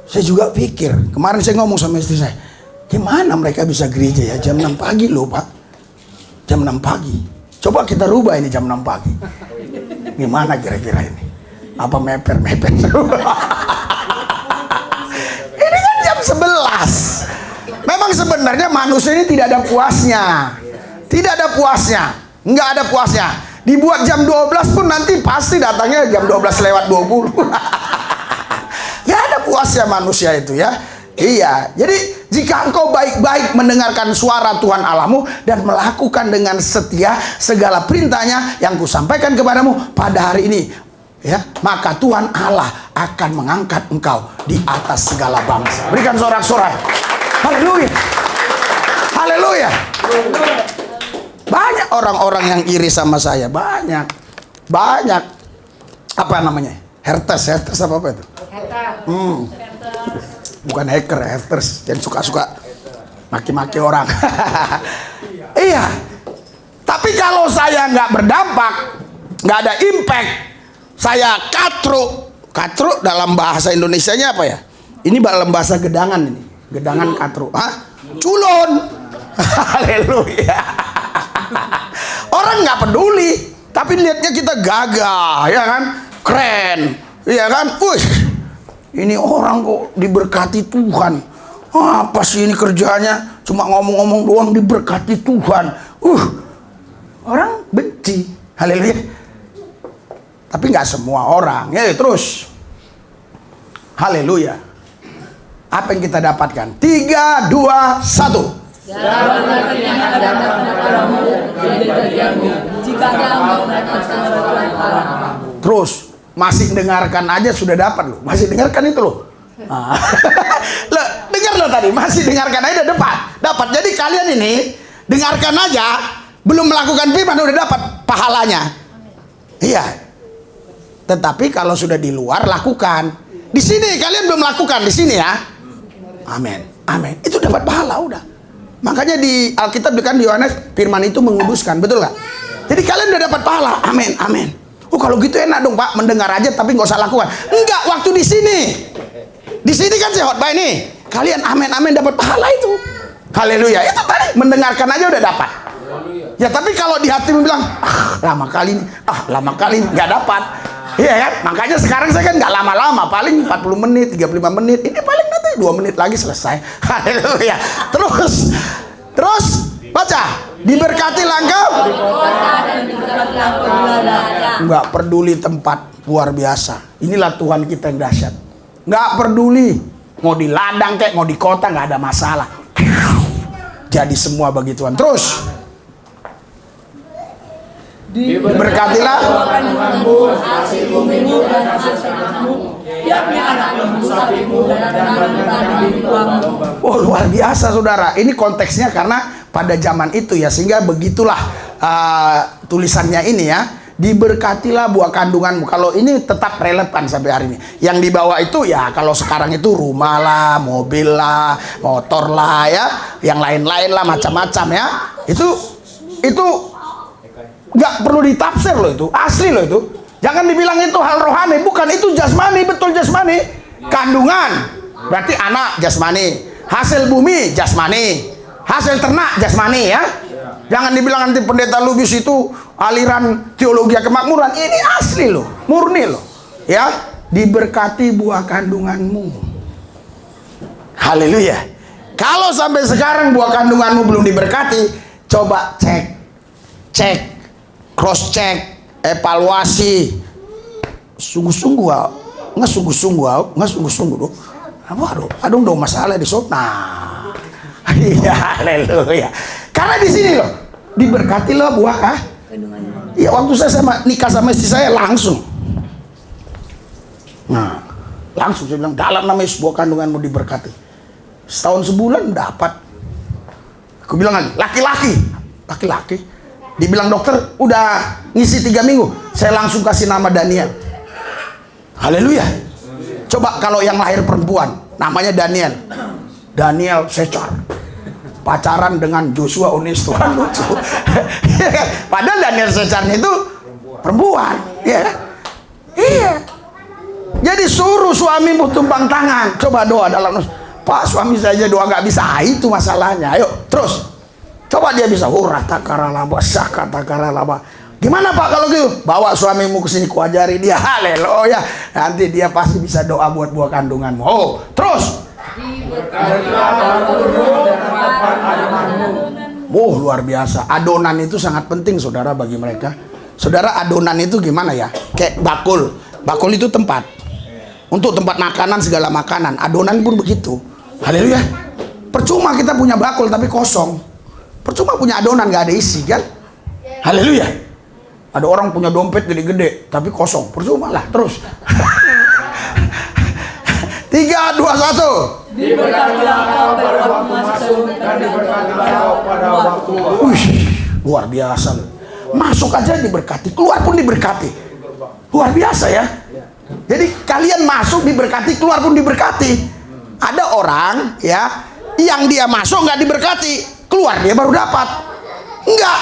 Saya juga pikir, kemarin saya ngomong sama istri saya, gimana mereka bisa gereja ya jam 6 pagi loh Pak. Jam 6 pagi. Coba kita rubah ini jam 6 pagi. Gimana kira-kira ini? Apa meper? Ini kan jam 11. Memang sebenarnya manusia ini tidak ada puasnya. Nggak ada puasnya. Dibuat jam 12 pun nanti pasti datangnya jam 12 lewat 20. Nggak ada puasnya manusia itu ya. Iya, jadi jika engkau baik-baik mendengarkan suara Tuhan Allahmu dan melakukan dengan setia segala perintahnya yang kusampaikan kepadamu pada hari ini, ya, maka Tuhan Allah akan mengangkat engkau di atas segala bangsa. Berikan sorak-sorai. Haleluya. Haleluya. Banyak orang-orang yang iri sama saya, banyak. Apa namanya? Haters apa itu? Bukan hacker, haters yang suka-suka maki-maki orang. Iya. Tapi kalau saya nggak berdampak, nggak ada impact, saya katruk dalam bahasa Indonesianya apa ya? Ini dalam bahasa gedangan ini, gedangan katruk. Culun. Haleluya. Orang nggak peduli, tapi lihatnya kita gagah, ya kan? Keren, ya kan? Ini orang kok diberkati Tuhan. Apa sih ini kerjanya? Cuma ngomong-ngomong doang diberkati Tuhan. Orang benci. Haleluya. Tapi nggak semua orang. Ya terus. Haleluya. Apa yang kita dapatkan? 3, 2, 1. Terus masih dengarkan aja sudah dapat loh. Masih dengarkan itu loh. Dengar loh tadi, masih dengarkan aja udah dapat. Jadi kalian ini dengarkan aja, belum melakukan firman udah dapat pahalanya. Iya. Tetapi kalau sudah di luar lakukan. Di sini kalian belum lakukan di sini ya. Amin. Itu dapat pahala udah. Makanya di Alkitab di Yohanes firman itu menguduskan, betul nggak? Jadi kalian udah dapat pahala. Amin. Kalau gitu enak dong Pak, mendengar aja tapi nggak usah lakukan. Enggak, waktu di sini. Di sini kan saya khotbah ini. Kalian amin dapat pahala itu. Haleluya. Itu tadi mendengarkan aja udah dapat. Ya tapi kalau di hati bilang, lama kali nggak dapat. Iya kan? Makanya sekarang saya kan nggak lama-lama, paling 40 menit, 35 menit. Ini paling nanti 2 menit lagi selesai. Haleluya. Terus baca. Diberkati langkah. Nggak peduli tempat, luar biasa. Inilah Tuhan kita yang dahsyat. Nggak peduli mau di ladang kayak mau di kota, nggak ada masalah. Jadi semua bagi Tuhan. Terus diberkatilah hasil bumimu dan hasil tanahmu, yakni anak lembu sapimu dan tuangmu. Luar biasa saudara. Ini konteksnya karena pada zaman itu ya, sehingga begitulah tulisannya ini ya. Diberkatilah buah kandunganmu. Kalau ini tetap relevan sampai hari ini. Yang dibawa itu ya kalau sekarang itu rumah lah, mobil lah, motor lah ya, yang lain-lain lah macam-macam ya. Itu nggak perlu ditafsir loh, itu asli loh itu. Jangan dibilang itu hal rohani, bukan, itu jasmani, betul jasmani. Kandungan berarti anak jasmani, hasil bumi jasmani, hasil ternak jasmani ya. Jangan dibilang nanti pendeta Lubis itu aliran teologi kemakmuran. Ini asli loh, murni loh ya. Diberkati buah kandunganmu. Haleluya. Kalau sampai sekarang buah kandunganmu belum diberkati, coba cek cross check, evaluasi. Sungguh-sungguh, nggak sungguh-sungguh dong. Aduh dong masalah di sana. Nah, iya, haleluya. Karena di sini loh diberkati loh buah kah? Iya, waktu saya nikah sama istri saya langsung. Nah, langsung saya bilang dalam nama Yesus buah kandunganmu diberkati. Setahun sebulan dapat. Aku bilang lagi laki-laki. Dibilang dokter udah ngisi 3 minggu. Saya langsung kasih nama Daniel. Haleluya. Coba kalau yang lahir perempuan, namanya Daniel Secar, pacaran dengan Joshua Onesto, kan lucu. Padahal Daniel Secarnya itu perempuan, ya kan? Iya. Jadi suruh suamimu tumpang tangan. Coba doa dalam, Pak, suami saya doa nggak bisa. Itu masalahnya. Ayo terus. Coba dia bisa. Ratakaralaba, sakatakaralaba. Gimana Pak kalau gitu? Bawa suamimu ke sini, kuajari dia. Haleluya. Nanti dia pasti bisa doa buat buah kandunganmu. Oh, terus. Oh, luar biasa. Adonan itu sangat penting, saudara, bagi mereka. Saudara, adonan itu gimana ya? Kayak bakul. Bakul itu tempat. Untuk tempat makanan, segala makanan. Adonan pun begitu. Haleluya. Percuma kita punya bakul tapi kosong. Percuma punya adonan, gak ada isi kan? Haleluya. Ada orang punya dompet gede-gede tapi kosong, percuma lah. Terus 3, 2, 1. Diberkatilah engkau pada waktu masuk dan diberkatilah pada waktu keluar. Luar biasa. Masuk aja diberkati, keluar pun diberkati. Luar biasa ya. Jadi kalian masuk diberkati, keluar pun diberkati. Ada orang ya yang dia masuk nggak diberkati, keluar dia baru dapat. Enggak.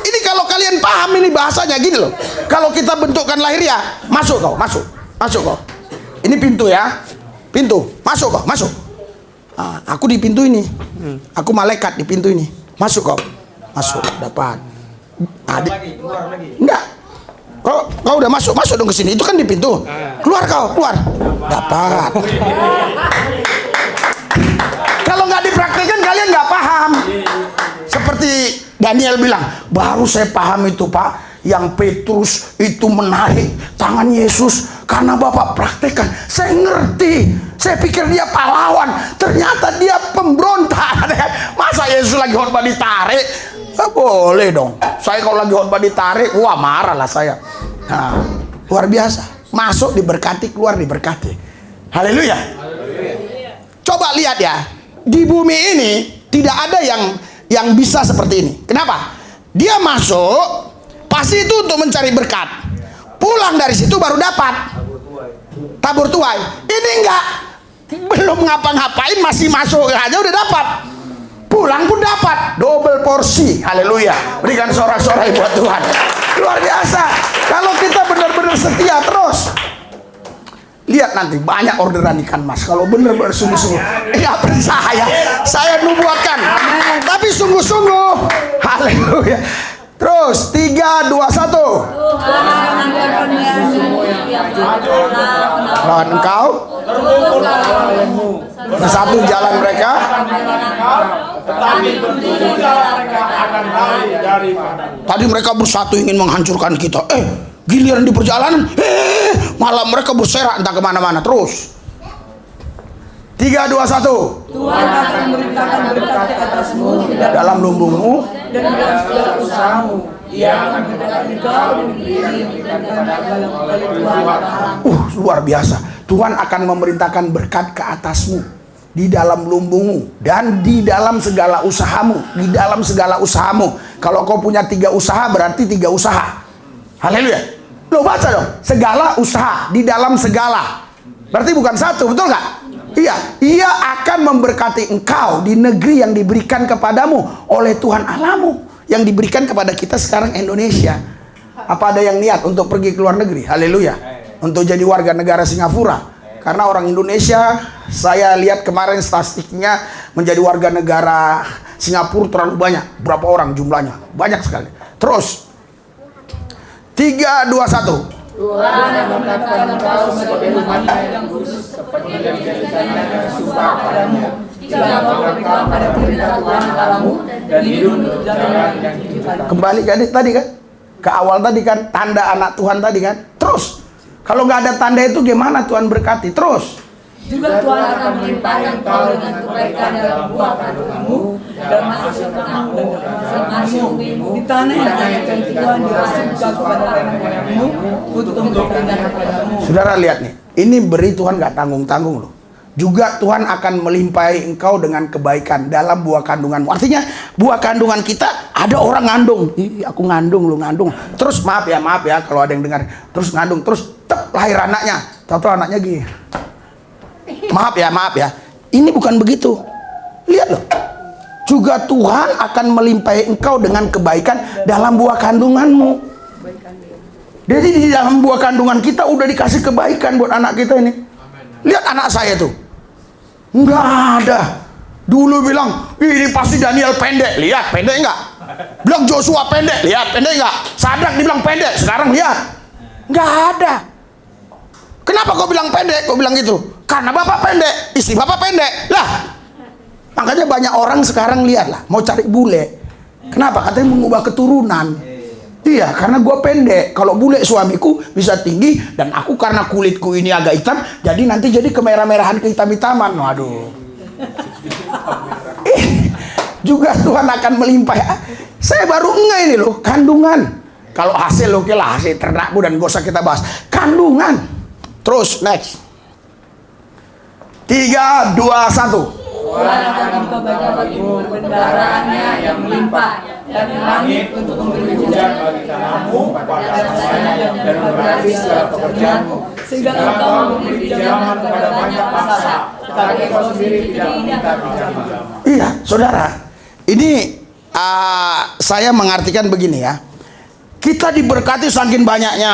Ini kalau kalian paham ini bahasanya gini loh. Kalau kita bentukkan lahiriah, masuk kau. Ini pintu ya, pintu. Masuk kau, masuk. Nah, aku di pintu ini. Aku malaikat di pintu ini. Masuk kau, masuk dapat. Keluar lagi. Enggak. Kau udah masuk dong ke sini. Itu kan di pintu. Keluar kau, keluar. Dapat. Kalau nggak dipraktikkan kalian nggak paham. Seperti Daniel bilang, baru saya paham itu Pak, yang Petrus itu menarik tangan Yesus karena Bapak praktekkan. Saya ngerti, saya pikir dia pahlawan, ternyata dia pemberontak. Masa Yesus lagi khotbah ditarik? Nggak boleh dong. Saya kalau lagi khotbah ditarik, wah marah lah saya. Nah, luar biasa. Masuk diberkati, keluar diberkati. Haleluya. Coba lihat ya, di bumi ini tidak ada yang bisa seperti ini. Kenapa? Dia masuk pasti itu untuk mencari berkat. Pulang dari situ baru dapat tabur tuai. Ini enggak, belum ngapa-ngapain masih masuk aja udah dapat. Pulang pun dapat double porsi. Haleluya. Berikan sorak-sorai buat Tuhan. Luar biasa. Kalau kita benar-benar setia terus, lihat nanti banyak orderan ikan mas. Kalau benar-benar sungguh-sungguh, nggak percaya, saya nubuatkan. Tapi sungguh-sungguh, haleluya. Terus 3, 2, 1. Lawan engkau, bersatu jalan mereka. Tadi mereka bersatu ingin menghancurkan kita. Giliran di perjalanan, malah mereka berserak entah kemana-mana. Terus 3, 2, 1. Tuhan akan memberitakan berkat ke atasmu dalam lumbungmu dan dalam segala usahamu. Ia akan mendekati engkau dan diberikan dalam oleh Tuhan Allah. Luar biasa. Tuhan akan memerintahkan berkat ke atasmu di dalam lumbungmu dan di dalam segala usahamu. Di dalam segala usahamu. Kalau kau punya 3 usaha berarti 3 usaha. Haleluya. Lo baca dong. Segala usaha, di dalam segala. Berarti bukan satu, betul nggak? Iya. Ia akan memberkati engkau di negeri yang diberikan kepadamu oleh Tuhan Allahmu. Yang diberikan kepada kita sekarang Indonesia. Apa ada yang niat untuk pergi ke luar negeri? Haleluya. Untuk jadi warga negara Singapura. Karena orang Indonesia, saya lihat kemarin statistiknya menjadi warga negara Singapura terlalu banyak. Berapa orang jumlahnya? Banyak sekali. Terus 3, 2, 1. Tuhan yang memberkati engkau sebagai umatnya yang khusus seperti yang dijadikannya sumpah padamu. Jika engkau berpegang pada perintah Tuhan Allahmu dan hidup menurut jalan yang ditunjukkan. Kembali ke tadi kan? ke awal tadi kan, tanda anak Tuhan tadi kan. Terus, kalau nggak ada tanda itu gimana Tuhan berkati? Terus. Juga Tuhan akan melimpahkan engkau dengan kebaikan dalam buah kandunganmu dan hasil tanahmu dan masing-masing di tanah yang akan Tuhan diberikan kepada kamu untuk memberikan kepadamu. Saudara lihat nih, ini beri Tuhan nggak tanggung-tanggung loh. Juga Tuhan akan melimpahi engkau dengan kebaikan dalam buah kandunganmu. Artinya buah kandungan kita ada orang ngandung. Ih, aku ngandung, lu ngandung. Terus maaf ya kalau ada yang dengar. Terus ngandung, terus lahir anaknya. Tahu-tahu anaknya gini. Maaf ya. Ini bukan begitu. Lihat loh. Juga Tuhan akan melimpahi engkau dengan kebaikan dalam buah kandunganmu. Jadi di dalam buah kandungan kita udah dikasih kebaikan buat anak kita ini. Lihat anak saya tuh. Nggak ada. Dulu bilang, ini pasti Daniel pendek. Lihat, pendek nggak? Bilang Joshua pendek. Lihat, pendek nggak? Sadrak dibilang pendek. Sekarang lihat. Nggak ada. Kenapa kau bilang pendek? Kau bilang gitu. Karena bapak pendek. Istri bapak pendek. Lah. Makanya banyak orang sekarang lihat lah. Mau cari bule. Kenapa? Katanya mengubah keturunan. Iya, karena gue pendek. Kalau bule suamiku bisa tinggi, dan aku karena kulitku ini agak hitam, jadi nanti jadi kemerah-merahan, kehitam-hitaman. Waduh. Juga Tuhan akan melimpah. Saya baru enggak ini loh, kandungan. Kalau hasil oke lah, hasil ternakmu dan gak usah kita bahas. Kandungan. Terus next. 3, 2, 1. Tuhan akan memperbaiki bagimu pendaraannya yang melimpah dan langit untuk memberi hujan bagi tanahmu pada masanya dan memberkati segala pekerjaanmu, sehingga engkau memberi pinjaman kepada banyak bangsa, tetapi engkau sendiri tidak meminta pinjaman. Iya, saudara. Ini saya mengartikan begini ya. Kita diberkati saking banyaknya.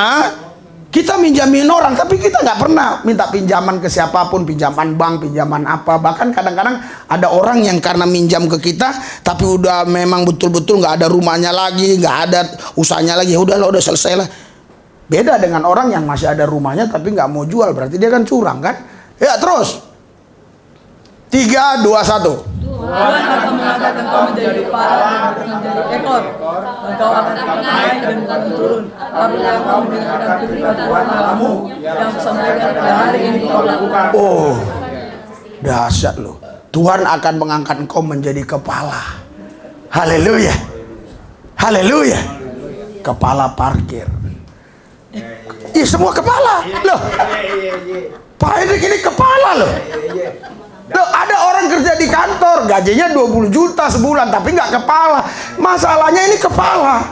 Kita minjamin orang, tapi kita nggak pernah minta pinjaman ke siapapun, pinjaman bank, pinjaman apa. Bahkan kadang-kadang ada orang yang karena minjam ke kita, tapi udah memang betul-betul nggak ada rumahnya lagi, nggak ada usahanya lagi. Ya udahlah, udah selesai lah. Beda dengan orang yang masih ada rumahnya, tapi nggak mau jual, berarti dia kan curang kan? Ya terus. 3, 2, 1. Tuhan akan mengangkat engkau menjadi kepala, menjadi ekor. Engkau akan naik dan bukan turun. Apabila engkau mendengarkan firman Tuhan Allahmu yang disampaikan pada hari ini kau lakukan. Oh, dahsyat loh. Tuhan akan mengangkat engkau menjadi kepala. Haleluya. Haleluya. Kepala parkir. Iya, semua kepala. Loh. Pak Hendrik ini kepala loh. Loh, ada orang kerja di kantor, gajinya 20 juta sebulan, tapi nggak kepala. Masalahnya ini kepala.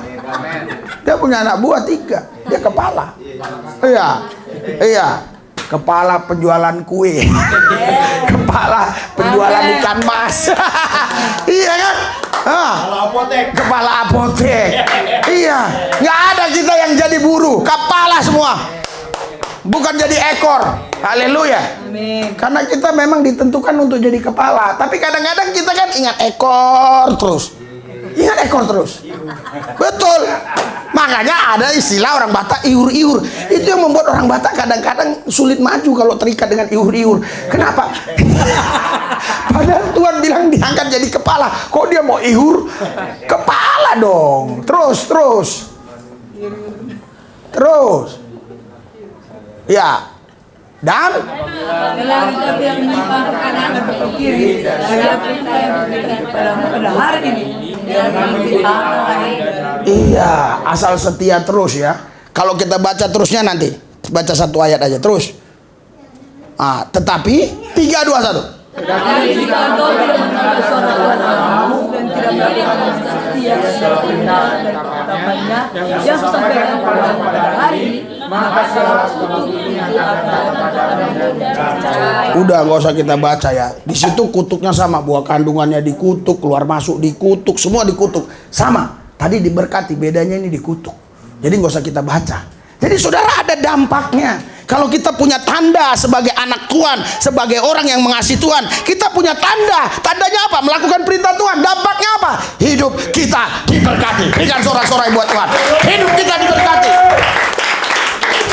Dia punya anak buah 3, dia kepala. Iya. Kepala penjualan kue. Kepala penjualan ikan mas. Iya kan? Kepala apotek. Iya. Nggak ada kita yang jadi buruh, kepala semua. Bukan jadi ekor. Haleluya. Amin. Karena kita memang ditentukan untuk jadi kepala. Tapi kadang-kadang kita kan ingat ekor terus. Ingat ekor terus. Betul. Makanya ada istilah orang Batak iur-iur. Itu yang membuat orang Batak kadang-kadang sulit maju kalau terikat dengan iur-iur. Kenapa? Padahal Tuhan bilang diangkat jadi kepala. Kok dia mau iur? Kepala dong. Terus. Ya. Dan Tapi yang menyimpang ke kanan dan ke kiri, adalah perintah yang diberikan kepadamu pada hari ini. iya, asal setia terus ya. Kalau kita baca terusnya nanti, baca 1 ayat aja terus. Tetapi 3, 2, 1. Tetapi jika engkau tidak mendengar suara Tuhan Allahmu dan tidak melakukan setia segala perintah dan ketetapannya yang kusampaikan kepadamu pada hari ini, maka segala kutuk itu akan Udah nggak usah kita baca ya. Di situ kutuknya sama, buah kandungannya dikutuk, keluar masuk dikutuk, semua dikutuk. Sama. Tadi diberkati, bedanya ini dikutuk. Jadi nggak usah kita baca. Jadi saudara, ada dampaknya. Kalau kita punya tanda sebagai anak Tuhan, sebagai orang yang mengasihi Tuhan, kita punya tanda. Tandanya apa? Melakukan perintah Tuhan. Dampaknya apa? Hidup kita diberkati. Berikan sorak-sorai buat Tuhan. Hidup kita diberkati.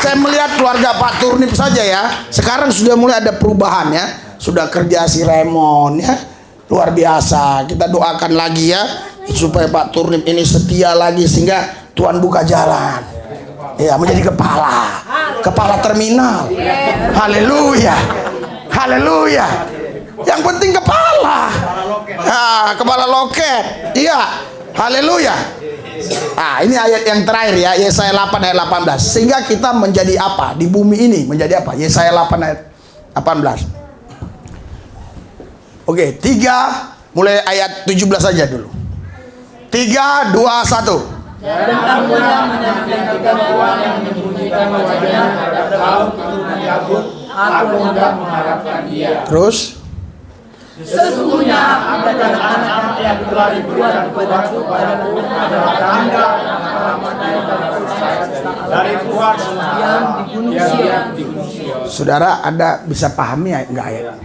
Saya melihat keluarga Pak Turnip saja ya. Sekarang sudah mulai ada perubahan ya. Sudah kerja si Raymond ya. Luar biasa. Kita doakan lagi ya, supaya Pak Turnip ini setia lagi, sehingga Tuhan buka jalan. Ya, menjadi kepala terminal. Haleluya. Haleluya. Yang penting kepala. Kepala loket. Iya. Haleluya. Ini ayat yang terakhir ya, Yesaya 8 ayat 18. Sehingga kita menjadi apa? Di bumi ini menjadi apa? Yesaya 8 ayat 18. Oke, 3 mulai ayat 17 saja dulu. 3, 2, 1. Dan aku yang menantikan Tuhan yang menyembunyikan wajahnya terhadap kaum keturunan Yakub, aku hendak mengharapkan Dia. Terus? Sesungguhnya aku dan anak-anak yang telah diberikan kepadaku adalah tanda dari Tuhan yang di Gunung Sion. Saudara, Anda bisa pahami ya enggak ayat?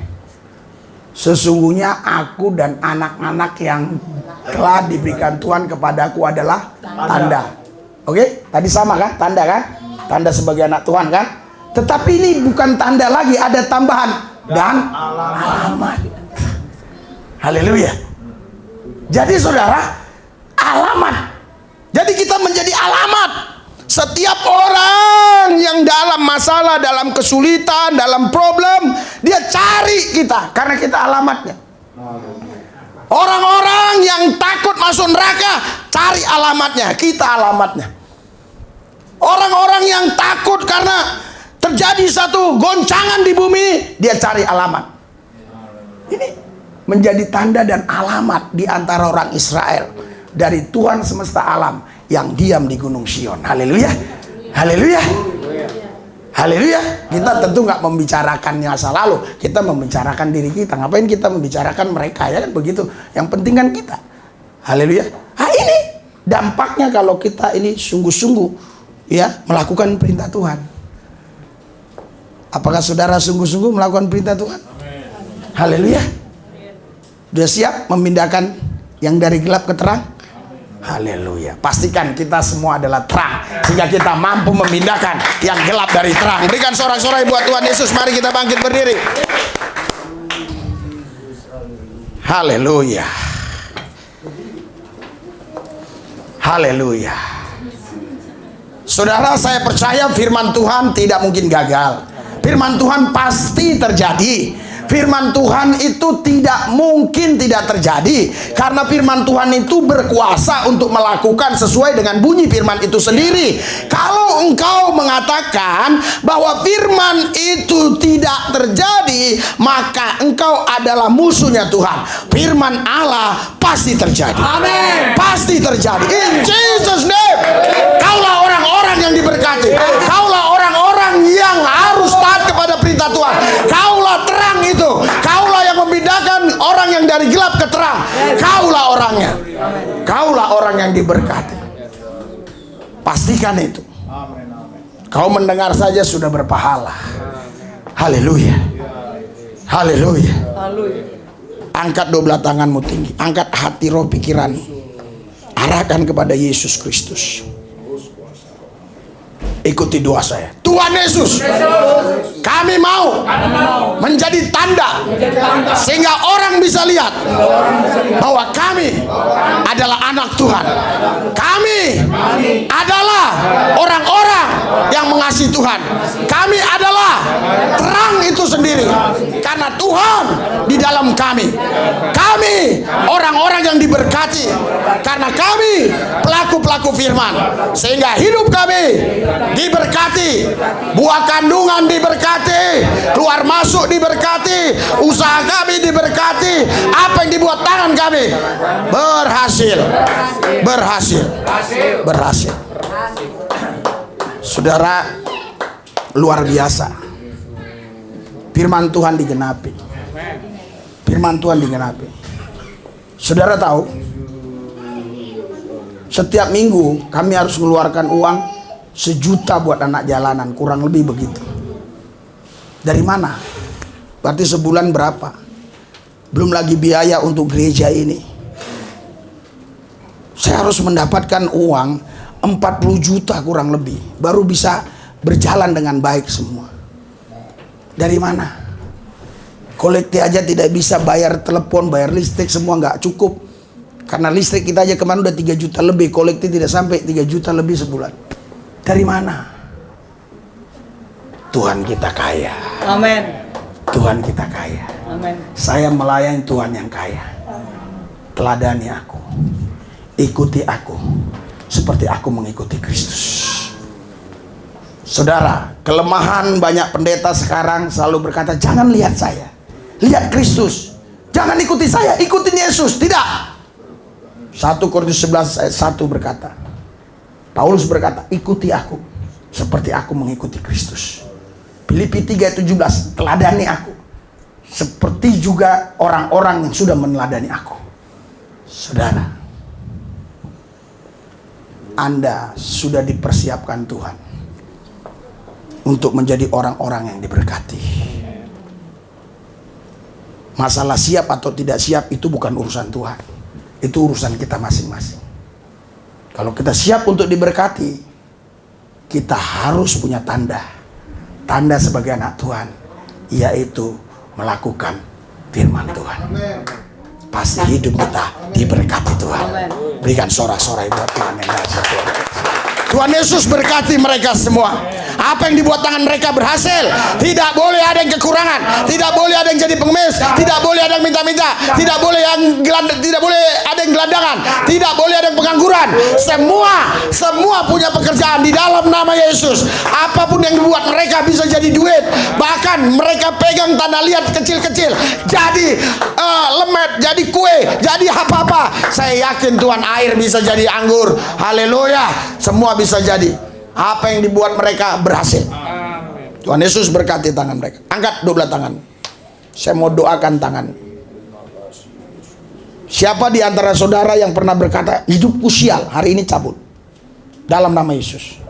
Sesungguhnya aku dan anak-anak yang telah diberikan Tuhan kepadaku adalah tanda. Oke? Tadi sama kan? Tanda kan? Tanda sebagai anak Tuhan kan? Tetapi ini bukan tanda lagi, ada tambahan dan alamat. Haleluya. Jadi saudara, alamat. Jadi kita menjadi alamat. Setiap orang yang dalam masalah, dalam kesulitan, dalam problem, dia cari kita karena kita alamatnya. Orang-orang yang takut masuk neraka, cari alamatnya, kita alamatnya. Orang-orang yang takut karena terjadi satu goncangan di bumi, dia cari alamat. Ini menjadi tanda dan alamat di antara orang Israel dari Tuhan semesta alam yang diam di Gunung Sion. Haleluya. Haleluya. Haleluya. Kita tentu nggak membicarakan masa lalu, kita membicarakan diri kita. Ngapain kita membicarakan mereka, ya kan begitu. Yang penting kan kita. Haleluya. Ini dampaknya kalau kita ini sungguh-sungguh ya melakukan perintah Tuhan. Apakah saudara sungguh-sungguh melakukan perintah Tuhan? Haleluya. Sudah siap memindahkan yang dari gelap ke terang? Haleluya. Pastikan kita semua adalah terang, sehingga kita mampu memindahkan yang gelap dari terang. Berikan sorak-sorai buat Tuhan Yesus. Mari kita bangkit berdiri. Haleluya. Haleluya. Saudara, saya percaya firman Tuhan tidak mungkin gagal. Firman Tuhan pasti terjadi. Firman Tuhan itu tidak mungkin tidak terjadi, karena firman Tuhan itu berkuasa untuk melakukan sesuai dengan bunyi firman itu sendiri. Kalau engkau mengatakan bahwa firman itu tidak terjadi, maka engkau adalah musuhnya Tuhan. Firman Allah pasti terjadi. Amin. Pasti terjadi. In Jesus name. Kaulah orang-orang yang diberkati. Kaulah orang-orang yang harus taat kepada perintah Tuhan. Kaulah terang itu. Kaulah yang membedakan orang yang dari gelap ke terang. Kaulah orangnya. Kaulah orang yang diberkati. Pastikan itu. Kau mendengar saja sudah berpahala. Haleluya. Haleluya. Angkat dua tanganmu tinggi. Angkat hati roh pikiran. Arahkan kepada Yesus Kristus. Ikuti doa saya. Tuhan Yesus, kami mau menjadi tanda, sehingga orang bisa lihat bahwa kami adalah anak Tuhan. Kami adalah orang-orang yang mengasihi Tuhan. Kami adalah terang itu sendiri, karena Tuhan di dalam kami. Kami orang-orang yang diberkati, karena kami pelaku-pelaku firman, sehingga hidup kami diberkati, buah kandungan diberkati, keluar masuk diberkati, usaha kami diberkati, apa yang dibuat tangan kami berhasil. Berhasil. Berhasil. Saudara, luar biasa. Firman Tuhan digenapi. Firman Tuhan digenapi. Saudara tahu, setiap minggu kami harus mengeluarkan uang 1 juta buat anak jalanan, kurang lebih begitu. Dari mana? Berarti sebulan berapa? Belum lagi biaya untuk gereja ini. Saya harus mendapatkan uang 40 juta kurang lebih, baru bisa berjalan dengan baik semua. Dari mana? Kolektif aja tidak bisa, bayar telepon, bayar listrik, semua nggak cukup. Karena listrik kita aja kemarin udah 3 juta lebih, kolektif tidak sampai 3 juta lebih sebulan. Dari mana? Tuhan kita kaya. Amin. Tuhan kita kaya. Amin. Saya melayani Tuhan yang kaya. Teladani aku, ikuti aku seperti aku mengikuti Kristus. Saudara, kelemahan banyak pendeta sekarang selalu berkata, jangan lihat saya, lihat Kristus. Jangan ikuti saya, ikutin Yesus. Tidak. 1 Korintus 11 ayat 1 berkata, Paulus berkata, ikuti aku seperti aku mengikuti Kristus. Filipi 3 ayat 17, teladani aku seperti juga orang-orang yang sudah meneladani aku. Saudara, Anda sudah dipersiapkan Tuhan untuk menjadi orang-orang yang diberkati. Masalah siap atau tidak siap itu bukan urusan Tuhan. Itu urusan kita masing-masing. Kalau kita siap untuk diberkati, kita harus punya tanda. Tanda sebagai anak Tuhan, yaitu melakukan firman Tuhan. Pasti hidup kita diberkati Tuhan. Berikan sorak-sorai buat Tuhan yang dahsyat. Tuhan Yesus berkati mereka semua. Apa yang dibuat tangan mereka berhasil. Tidak boleh ada yang kekurangan, tidak boleh ada yang jadi pengemis, tidak boleh ada yang minta-minta, tidak boleh ada yang gelandangan, tidak boleh ada yang pengangguran. Semua punya pekerjaan di dalam nama Yesus. Apapun yang dibuat mereka bisa jadi duit. Bahkan mereka pegang tanah liat kecil-kecil jadi lemet, jadi kue, jadi apa-apa. Saya yakin Tuhan air bisa jadi anggur. Haleluya. Semua bisa jadi. Apa yang dibuat mereka berhasil. Tuhan Yesus berkati tangan mereka. Angkat 12 tangan. Saya mau doakan tangan. Siapa di antara saudara yang pernah berkata, hidupku sial, hari ini cabut. Dalam nama Yesus.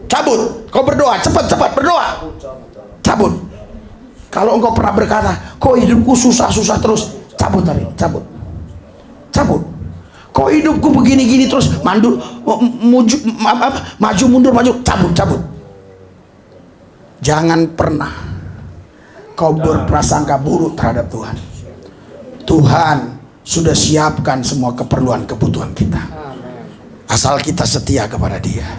Cabut. Kau berdoa, cepat-cepat berdoa. Cabut. Kalau engkau pernah berkata, kok hidupku susah-susah terus, cabut hari ini, cabut. Cabut. Kok hidupku begini-gini terus, maju mundur, cabut. Jangan pernah kau berprasangka buruk terhadap Tuhan. Tuhan sudah siapkan semua keperluan kebutuhan kita, asal kita setia kepada Dia.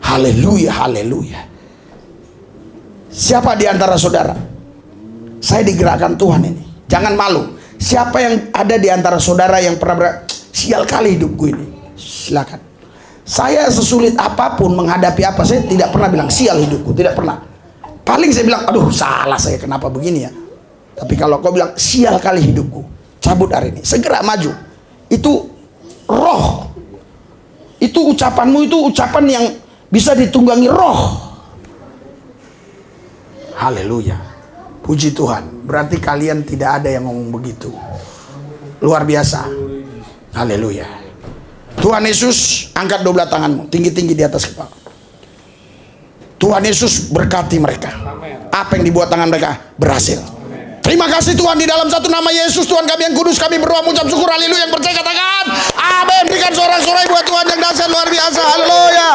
Haleluya, haleluya. Siapa di antara saudara, saya digerakkan Tuhan ini, jangan malu. Siapa yang ada di antara saudara yang pernah sial kali hidupku ini, silakan. Saya sesulit apapun menghadapi apa, saya tidak pernah bilang sial hidupku, tidak pernah. Paling saya bilang, aduh salah saya kenapa begini ya. Tapi kalau kau bilang sial kali hidupku, cabut hari ini, segera maju. Itu roh. Itu ucapanmu, itu ucapan yang bisa ditunggangi roh. Haleluya. Puji Tuhan. Berarti kalian tidak ada yang ngomong begitu. Luar biasa. Haleluya. Tuhan Yesus, angkat 12 tanganmu tinggi-tinggi di atas kepala. Tuhan Yesus berkati mereka. Apa yang dibuat tangan mereka berhasil. Terima kasih Tuhan, di dalam satu nama Yesus Tuhan kami yang kudus, kami berdoa mengucap syukur. Haleluya. Yang percaya katakan amin. Berikan sorak-sorai buat Tuhan yang dahsyat luar biasa. Haleluya.